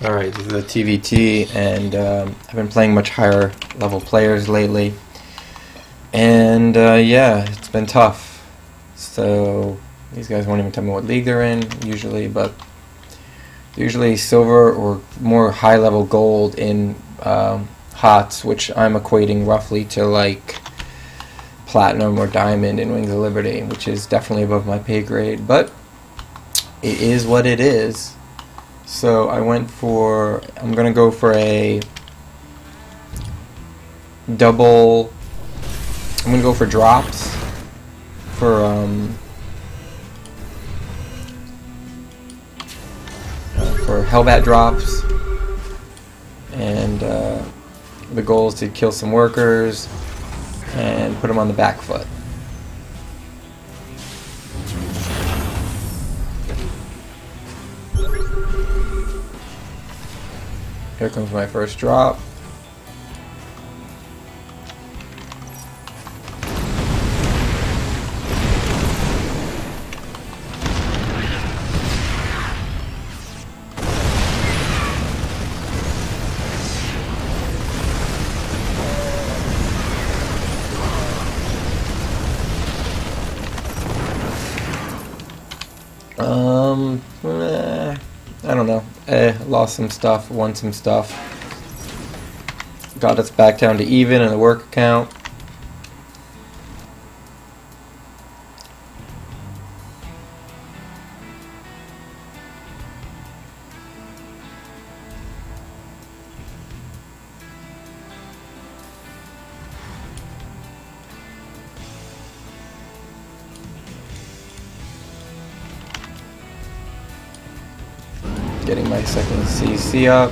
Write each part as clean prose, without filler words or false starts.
Alright, this is the TvT, and I've been playing much higher level players lately, and yeah, it's been tough. So these guys won't even tell me what league they're in usually, but they're usually silver or more high level gold in HotS, which I'm equating roughly to like platinum or diamond in Wings of Liberty, which is definitely above my pay grade, but it is what it is. So I'm gonna go for a double, I'm gonna go for drops for Hellbat drops, and the goal is to kill some workers and put them on the back foot. Here comes my first drop. I don't know. Lost some stuff, won some stuff. Got us back down to even in the work account. Getting my second CC up.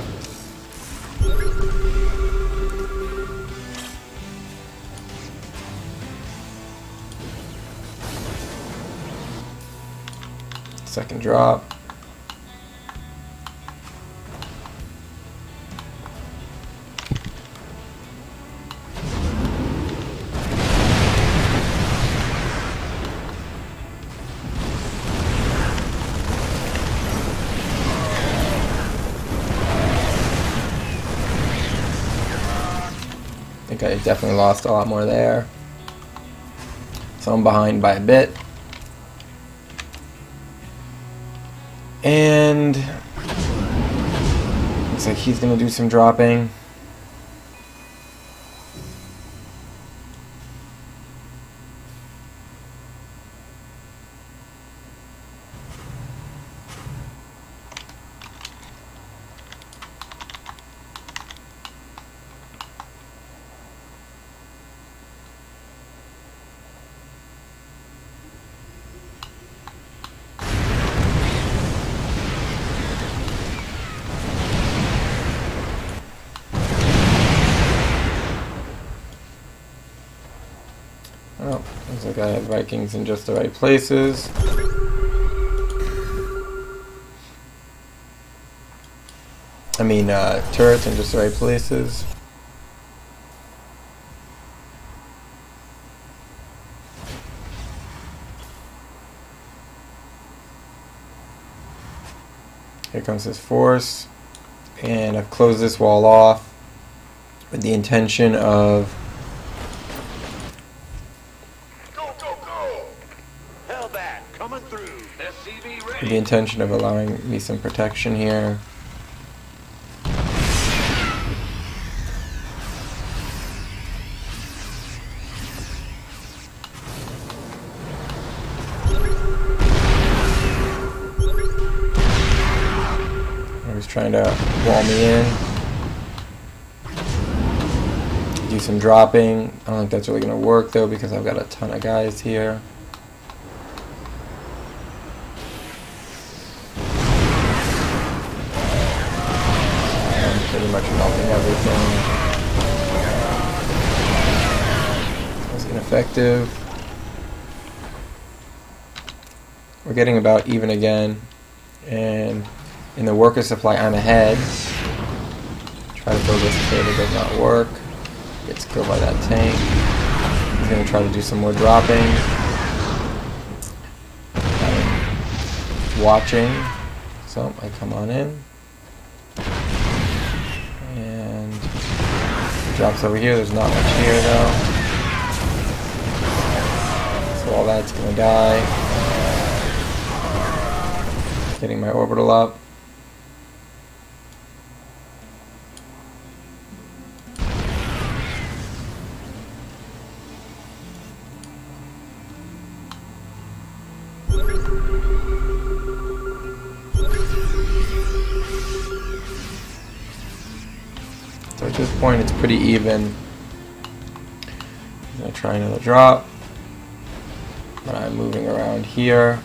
Second drop. I think I definitely lost a lot more there. So I'm behind by a bit. And looks like he's gonna do some dropping. Oh, looks like I had Vikings in just the right places. I mean, turrets in just the right places. Here comes this force, and I've closed this wall off with the intention of Hellbat coming through. SCV ready. with the intention of allowing me some protection here. He's trying to wall me in. Do some dropping. I don't think that's really going to work though, because I've got a ton of guys here. I'm pretty much melting everything. That was ineffective. We're getting about even again, and in the worker supply I'm ahead. Try to build this cable, does not work. Gets killed by that tank. He's going to try to do some more dropping. I'm watching, so I come on in. drops over here. There's not much here though. So all that's gonna die. Getting my orbital up. So at this point it's pretty even. I'm going to try another drop. I'm moving around here.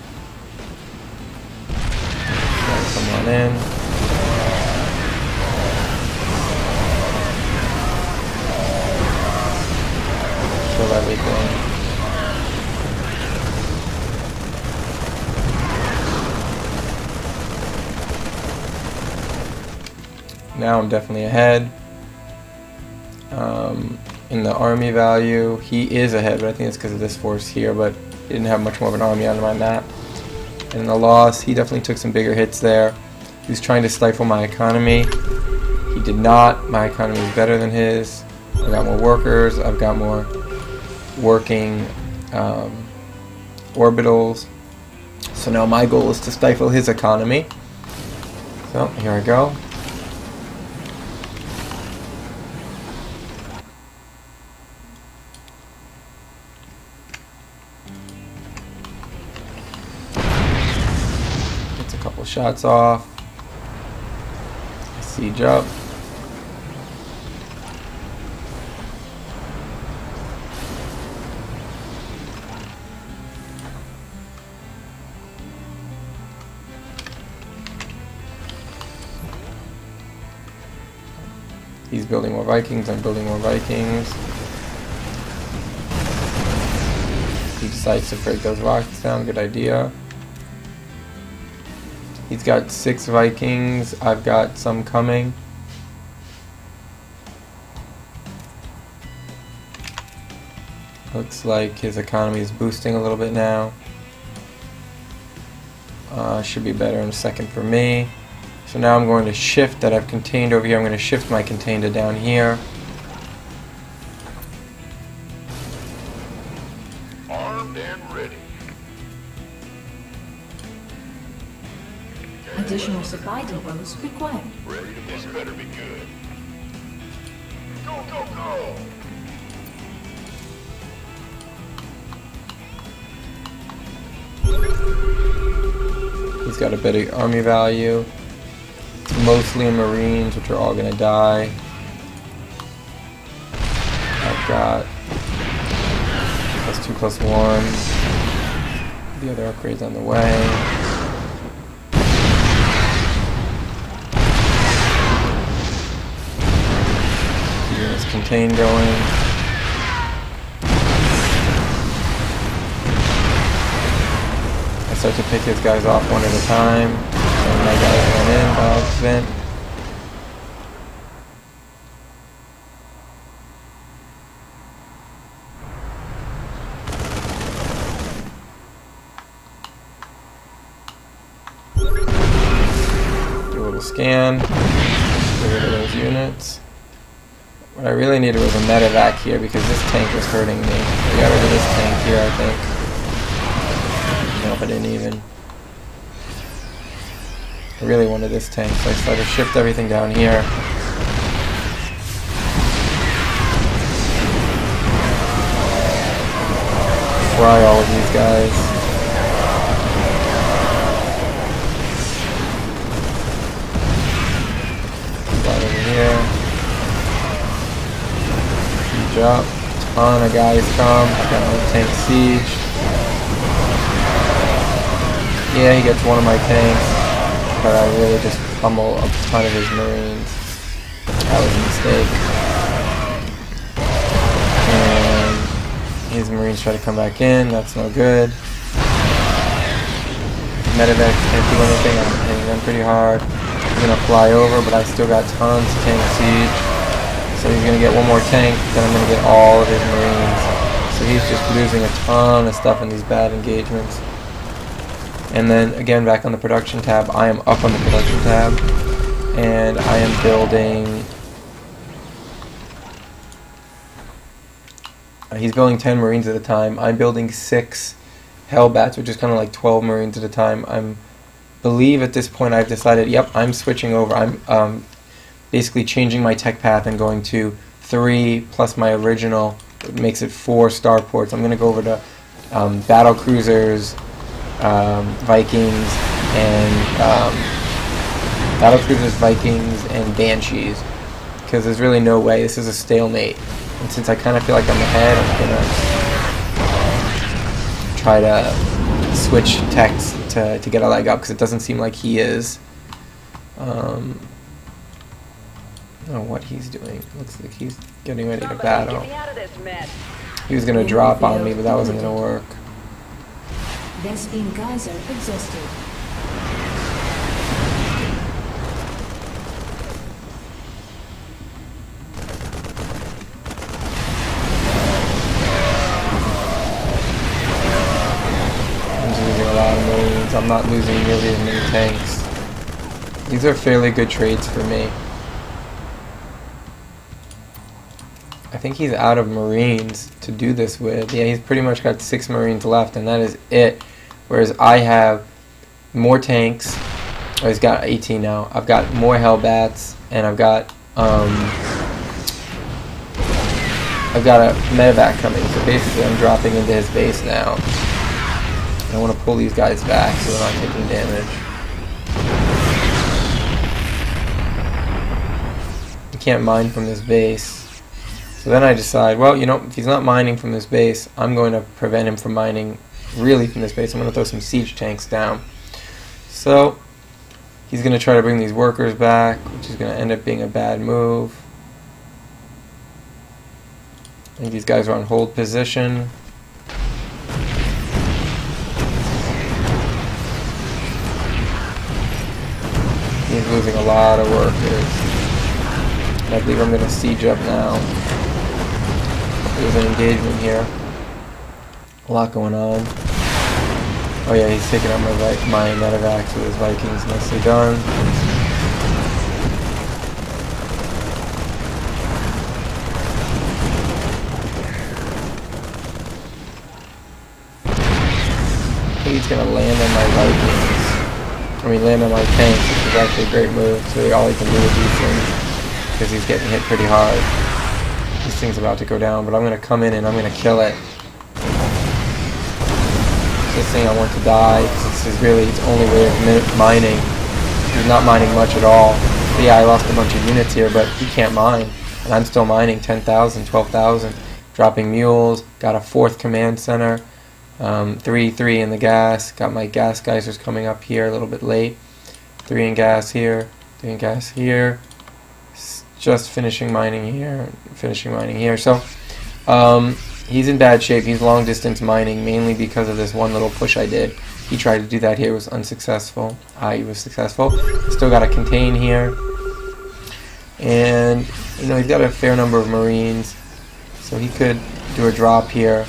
Come on in. Kill everything. Now I'm definitely ahead. In the army value, he is ahead, but I think it's because of this force here, but he didn't have much more of an army on my map. And in the loss, he definitely took some bigger hits there. He was trying to stifle my economy. He did not. My economy is better than his. I've got more workers. I've got more working orbitals. So now my goal is to stifle his economy. So here I go. Couple shots off. Siege up. He's building more Vikings, I'm building more Vikings. He decides to break those rocks down, good idea. He's got 6 Vikings. I've got some coming. Looks like his economy is boosting a little bit now. Should be better in a second for me. So now I'm going to shift that I've contained over here. I'm going to shift my contained to down here. Armed and ready. Additional supply depots required. Ready to this better be good. Go, go, go! He's got a better army value. It's mostly in Marines, which are all going to die. I've got +2/+1. The other upgrades on the way. Contain going. I start to pick his guys off one at a time. And my guys went in by accident. Do a little scan. Get rid of those units. What I really needed was a medivac here because this tank was hurting me. I got rid of this tank here, I think. Nope, I didn't even. I really wanted this tank, so I started to shift everything down here. Fry all of these guys. Right over here. Up. Ton of guys come. I got a tank siege. Yeah, he gets one of my tanks, but I really just pummel a ton of his Marines. That was a mistake. And his Marines try to come back in. That's no good. Medivac can't do anything. I'm hitting them pretty hard. He's gonna fly over, but I still got tons of tank siege. So he's going to get one more tank, then I'm going to get all of his Marines. So he's just losing a ton of stuff in these bad engagements. And then again, back on the production tab, I am up on the production tab. And I am building He's building 10 Marines at a time. I'm building 6 Hellbats, which is kind of like 12 Marines at a time. I believe at this point I've decided, yep, I'm switching over. I'm basically changing my tech path and going to 3 plus my original. It makes it 4 starports. I'm going to go over to battle cruisers, Vikings, and Banshees, because there's really no way. This is a stalemate, and since I kind of feel like I'm ahead, I'm gonna try to switch techs to get a leg up, because it doesn't seem like he is. I don't know what he's doing. Looks like he's getting ready to battle. He was gonna drop on me, but that wasn't gonna work. Vespene geyser exhausted. I'm losing a lot of Marines. I'm not losing nearly as many tanks. These are fairly good trades for me. I think he's out of Marines to do this with. Yeah, he's pretty much got 6 Marines left, and that is it. Whereas I have more tanks. Oh, he's got 18 now. I've got more Hellbats, and I've got a medevac coming. So basically, I'm dropping into his base now. I want to pull these guys back so they're not taking damage. You can't mine from this base. So then I decide, well, you know, if he's not mining from this base, I'm going to prevent him from mining really from this base. I'm going to throw some siege tanks down. So he's going to try to bring these workers back, which is going to end up being a bad move. I think these guys are on hold position. He's losing a lot of workers. And I believe I'm going to siege up now. There's an engagement here. A lot going on. Oh yeah, he's taking out my medevacs with his Vikings. Nicely done. I think he's going to land on my Vikings. I mean, land on my tanks, which is actually a great move. So all he can do with these things, because he's getting hit pretty hard. This thing's about to go down, but I'm going to come in and I'm going to kill it. This thing I want to die, because this is really its only way of mining. He's not mining much at all. But yeah, I lost a bunch of units here, but he can't mine. And I'm still mining 10,000, 12,000. Dropping mules, got a 4th command center. 3 in the gas. Got my gas geysers coming up here a little bit late. 3 in gas here, 3 in gas here. Just finishing mining here, finishing mining here. So he's in bad shape. He's long distance mining mainly because of this one little push I did. He tried to do that here, was unsuccessful. I was successful. Still got to contain here. And you know, he's got a fair number of Marines, so he could do a drop here.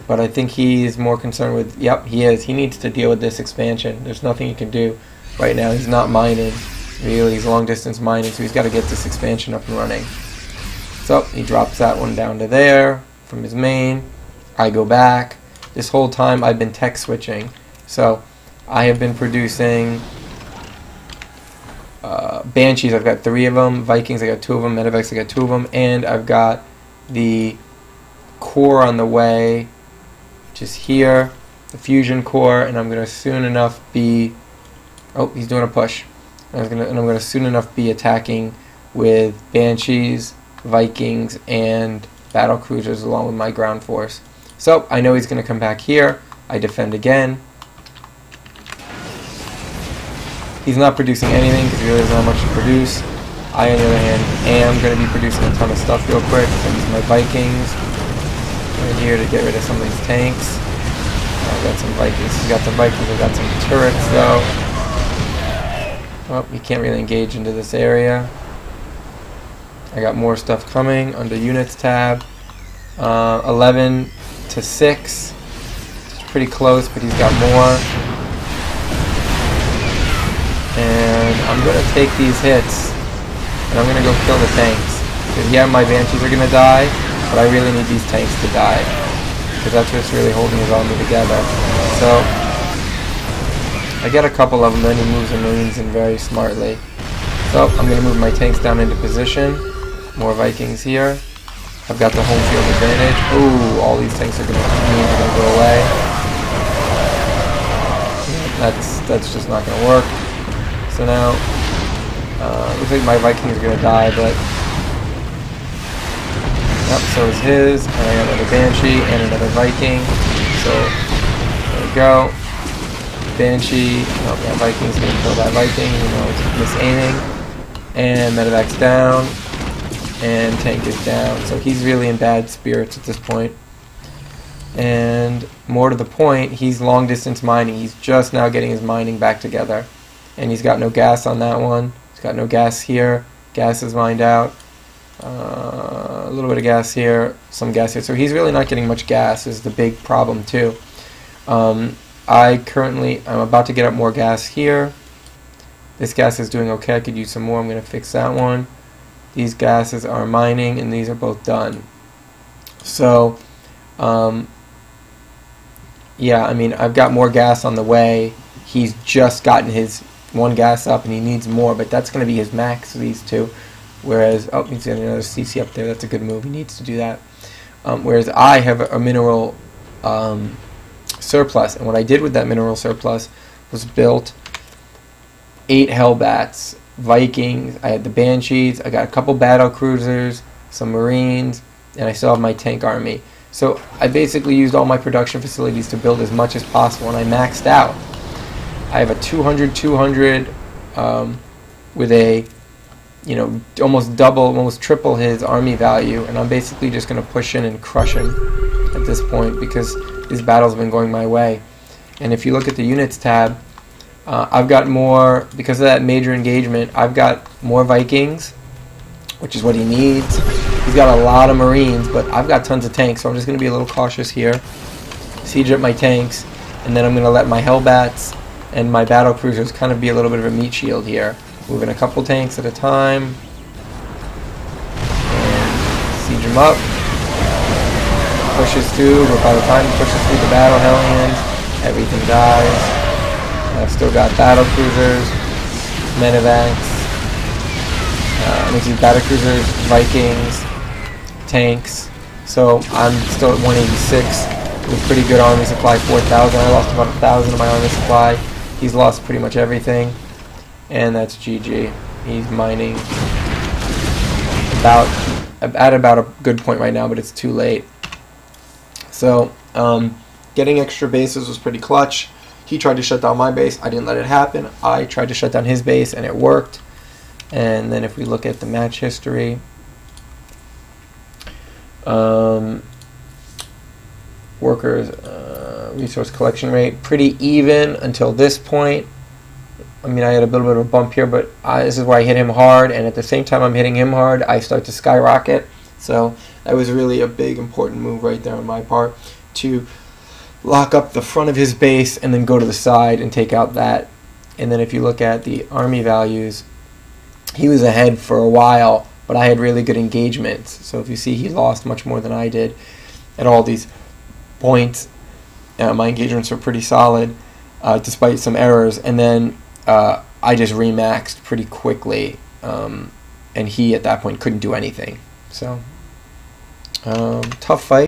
But I think he's more concerned with, yep, he is. He needs to deal with this expansion. There's nothing he can do right now. He's not mining. Really, he's long distance mining, so he's got to get this expansion up and running. So he drops that one down to there from his main. I go back. This whole time I've been tech switching. So I have been producing Banshees. I've got 3 of them. Vikings, I got 2 of them. Medivacs, I got 2 of them. And I've got the core on the way, just here, the fusion core, and I'm going to soon enough be... Oh, he's doing a push. I'm going to soon enough be attacking with Banshees, Vikings, and battle cruisers along with my ground force. So I know he's going to come back here. I defend again. He's not producing anything because he really doesn't have much to produce. I, on the other hand, am going to be producing a ton of stuff real quick. I'm using my Vikings right here to get rid of some of these tanks. I've got some Vikings. He's got some Vikings. I've got some turrets though. Well, you can't really engage into this area. I got more stuff coming under Units tab. 11 to 6. It's pretty close, but he's got more. And I'm going to take these hits, and I'm going to go kill the tanks. Because yeah, my Banshees are going to die, but I really need these tanks to die, because that's what's really holding his army together. So I get a couple of them, then he moves the Marines in very smartly. So I'm going to move my tanks down into position. More Vikings here. I've got the home field advantage. Ooh, all these tanks are going to go away. That's just not going to work. So now, looks like my Viking is going to die, but yep, so is his. And I got another Banshee and another Viking. So there we go. Banshee. Oh, that Viking's going to kill that Viking. You know, it's misaiming. And Medivac's down. And tank is down. So he's really in bad spirits at this point. And more to the point, he's long distance mining. He's just now getting his mining back together. And he's got no gas on that one. He's got no gas here. Gas is mined out. A little bit of gas here. Some gas here. So he's really not getting much gas is the big problem too. I'm about to get up more gas here. This gas is doing okay. I could use some more. I'm going to fix that one. These gases are mining, and these are both done. So, yeah, I mean, I've got more gas on the way. He's just gotten his one gas up, and he needs more, but that's going to be his max, these two. Whereas, oh, he's got another CC up there. That's a good move. He needs to do that. Whereas I have a mineral surplus, and what I did with that mineral surplus was built 8 Hellbats, Vikings, I had the Banshees, I got a couple battle cruisers, some Marines, and I still have my tank army. So I basically used all my production facilities to build as much as possible, and I maxed out. I have a 200 with a, you know, almost double, almost triple his army value, and I'm basically just going to push in and crush him at this point because these battles have been going my way. And if you look at the units tab, I've got more, because of that major engagement, I've got more Vikings, which is what he needs. He's got a lot of Marines, but I've got tons of tanks, so I'm just going to be a little cautious here. Siege up my tanks, and then I'm going to let my Hellbats and my battle cruisers kind of be a little bit of a meat shield here. Moving a couple tanks at a time. And siege them up. Pushes through, but by the time he pushes through the battle Hellions, everything dies. I've still got battle cruisers, Medivacs, battle cruisers, Vikings, tanks. So I'm still at 186 with pretty good army supply, 4,000. I lost about 1,000 of my army supply. He's lost pretty much everything, and that's GG. He's mining at about a good point right now, but it's too late. So getting extra bases was pretty clutch. He tried to shut down my base. I didn't let it happen. I tried to shut down his base, and it worked. And then if we look at the match history, workers, resource collection rate, pretty even until this point. I mean, I had a little bit of a bump here, but this is where I hit him hard, and at the same time I'm hitting him hard, I start to skyrocket. So that was really a big, important move right there on my part to lock up the front of his base and then go to the side and take out that. And then if you look at the army values, he was ahead for a while, but I had really good engagements. So if you see, he lost much more than I did at all these points. My engagements were pretty solid despite some errors, and then I just remaxed pretty quickly, and he at that point couldn't do anything. So tough fight.